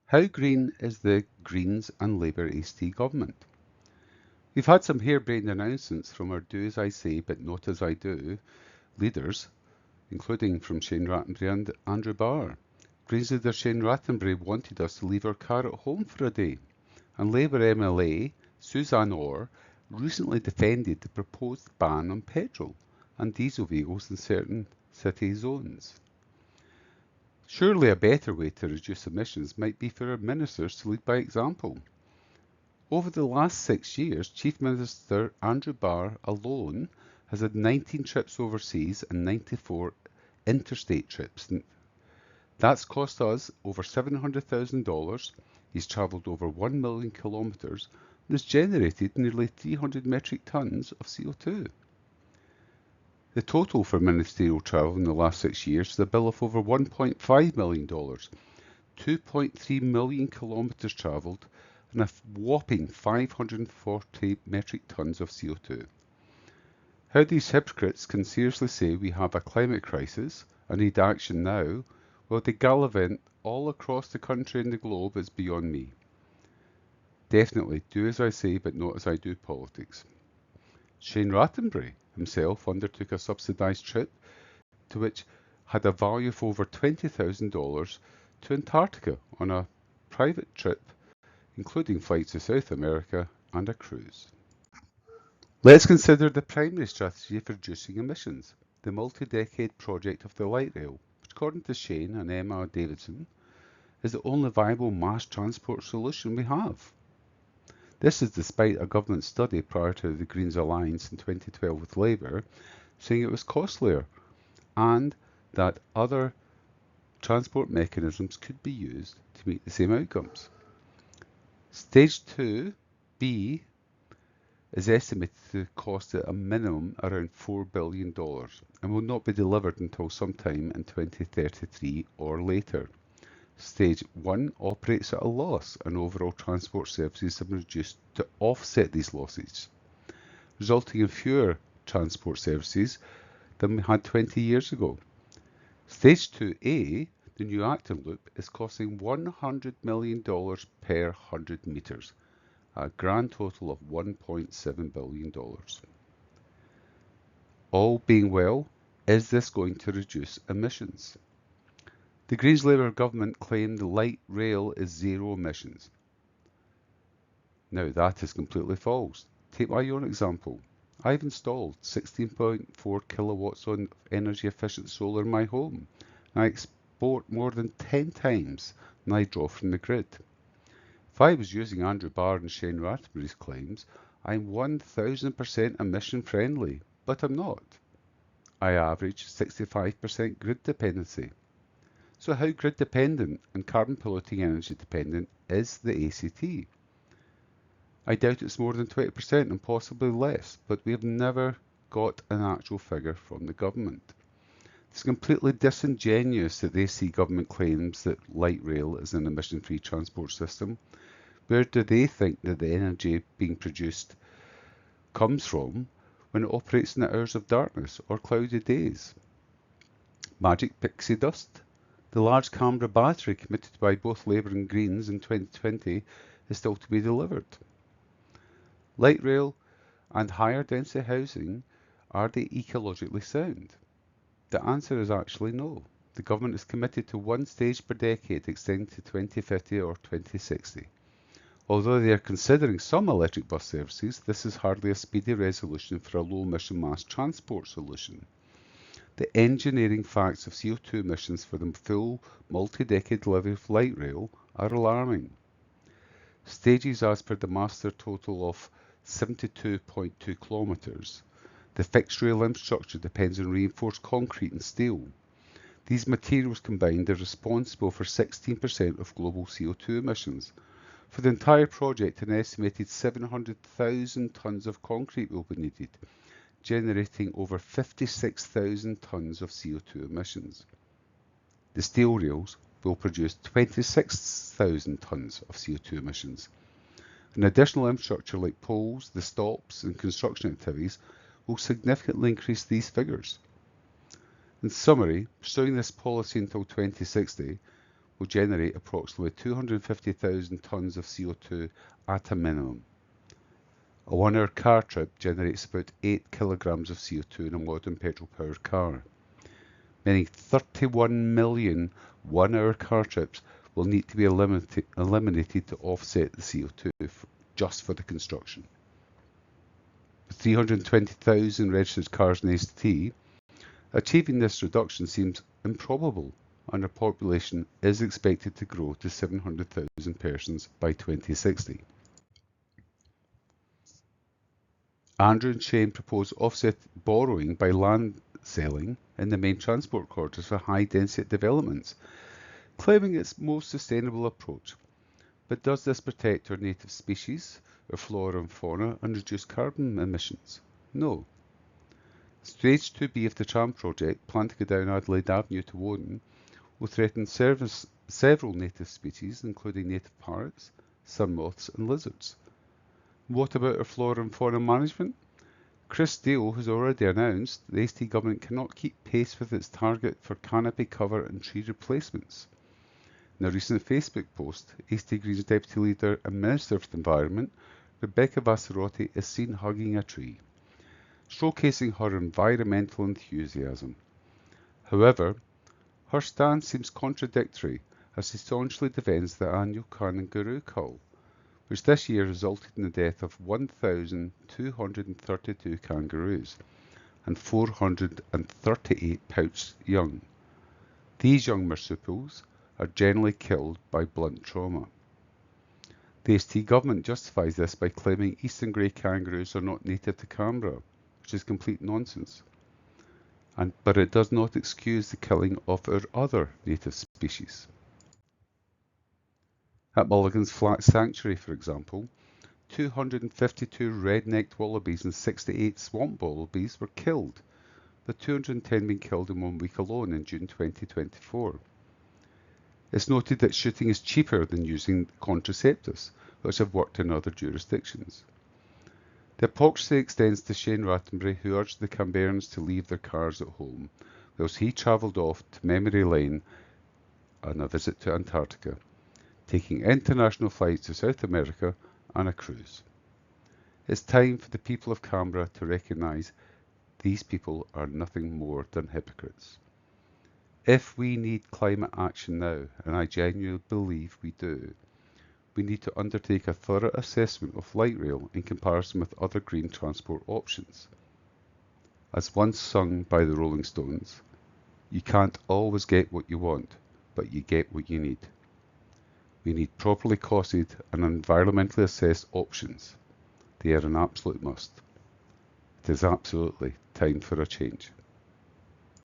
How green is the Greens and Labour ACT government? We've had some harebrained announcements from our do as I say but not as I do leaders, including from Shane Rattenbury and Andrew Barr. Greens leader Shane Rattenbury wanted us to leave our car at home for a day, and Labour MLA Suzanne Orr recently defended the proposed ban on petrol and diesel vehicles in certain city zones. Surely a better way to reduce emissions might be for our ministers to lead by example. Over the last 6 years, Chief Minister Andrew Barr alone has had 19 trips overseas and 94 interstate trips. That's cost us over $700,000. He's travelled over 1 million kilometres and has generated nearly 300 metric tonnes of CO2. The total for ministerial travel in the last 6 years is a bill of over $1.5 million, 2.3 million kilometres travelled, and a whopping 540 metric tonnes of CO2. How these hypocrites can seriously say we have a climate crisis and need action now, while they gallivant all across the country and the globe, is beyond me. Definitely do as I say but not as I do politics. Shane Rattenbury himself undertook a subsidised trip to which had a value of over $20,000 to Antarctica on a private trip, including flights to South America and a cruise. Let's consider the primary strategy for reducing emissions, the multi-decade project of the light rail, which according to Shane and Emma Davidson is the only viable mass transport solution we have. This is despite a government study prior to the Greens alliance in 2012 with Labour saying it was costlier and that other transport mechanisms could be used to meet the same outcomes. Stage 2B is estimated to cost at a minimum around $4 billion and will not be delivered until sometime in 2033 or later. Stage 1 operates at a loss and overall transport services have been reduced to offset these losses, resulting in fewer transport services than we had 20 years ago. Stage 2A, the new Acton Loop, is costing $100 million per 100 metres, a grand total of $1.7 billion. All being well, is this going to reduce emissions? The Greens Labour government claim the light rail is zero emissions. Now that is completely false. Take my own example. I've installed 16.4 kilowatts on energy efficient solar in my home, and I export more than 10 times than I draw from the grid. If I was using Andrew Barr and Shane Rattenbury's claims, I'm 1000% emission friendly, but I'm not. I average 65% grid dependency. So how grid dependent and carbon polluting energy dependent is the ACT? I doubt it's more than 20% and possibly less, but we have never got an actual figure from the government. It's completely disingenuous that the ACT government claims that light rail is an emission-free transport system. Where do they think that the energy being produced comes from when it operates in the hours of darkness or cloudy days? Magic pixie dust? The large Canberra battery committed by both Labour and Greens in 2020 is still to be delivered. Light rail and higher density housing, are they ecologically sound? The answer is actually no. The government is committed to one stage per decade extending to 2050 or 2060. Although they are considering some electric bus services, this is hardly a speedy resolution for a low emission mass transport solution. The engineering facts of CO2 emissions for the full multi-decade delivery of light rail are alarming. Stages as per the master total of 72.2 kilometres. The fixed rail infrastructure depends on reinforced concrete and steel. These materials combined are responsible for 16% of global CO2 emissions. For the entire project, an estimated 700,000 tonnes of concrete will be needed, generating over 56,000 tonnes of CO2 emissions. The steel rails will produce 26,000 tonnes of CO2 emissions. An additional infrastructure like poles, the stops and construction activities will significantly increase these figures. In summary, pursuing this policy until 2060 will generate approximately 250,000 tonnes of CO2 at a minimum. A 1 hour car trip generates about 8 kilograms of CO2 in a modern petrol-powered car, meaning 31 million 1 hour car trips will need to be eliminated to offset the CO2 just for the construction. With 320,000 registered cars in ACT, achieving this reduction seems improbable, and our population is expected to grow to 700,000 persons by 2060. Andrew and Shane propose offset borrowing by land selling in the main transport corridors for high-density developments, claiming it's the most sustainable approach. But does this protect our native species, our flora and fauna, and reduce carbon emissions? No. Stage 2B of the tram project, planned to go down Adelaide Avenue to Woden, will threaten several native species, including native parrots, sun moths and lizards. What about our flora and fauna management? Chris Steele has already announced the ACT government cannot keep pace with its target for canopy cover and tree replacements. In a recent Facebook post, ACT Greens Deputy Leader and Minister for the Environment, Rebecca Vassarotti, is seen hugging a tree, showcasing her environmental enthusiasm. However, her stance seems contradictory as she staunchly defends the annual kangaroo cull, which this year resulted in the death of 1,232 kangaroos and 438 pouched young. These young marsupials are generally killed by blunt trauma. The ACT government justifies this by claiming eastern grey kangaroos are not native to Canberra, which is complete nonsense. But it does not excuse the killing of our other native species. At Mulligan's Flat Sanctuary, for example, 252 red-necked wallabies and 68 swamp wallabies were killed, with 210 being killed in 1 week alone in June 2024. It's noted that shooting is cheaper than using contraceptives, which have worked in other jurisdictions. The hypocrisy extends to Shane Rattenbury, who urged the Canberrans to leave their cars at home, whilst he travelled off to memory lane on a visit to Antarctica, taking international flights to South America and a cruise. It's time for the people of Canberra to recognise these people are nothing more than hypocrites. If we need climate action now, and I genuinely believe we do, we need to undertake a thorough assessment of light rail in comparison with other green transport options. As once sung by the Rolling Stones, you can't always get what you want, but you get what you need. We need properly costed and environmentally assessed options. They are an absolute must. It is absolutely time for a change.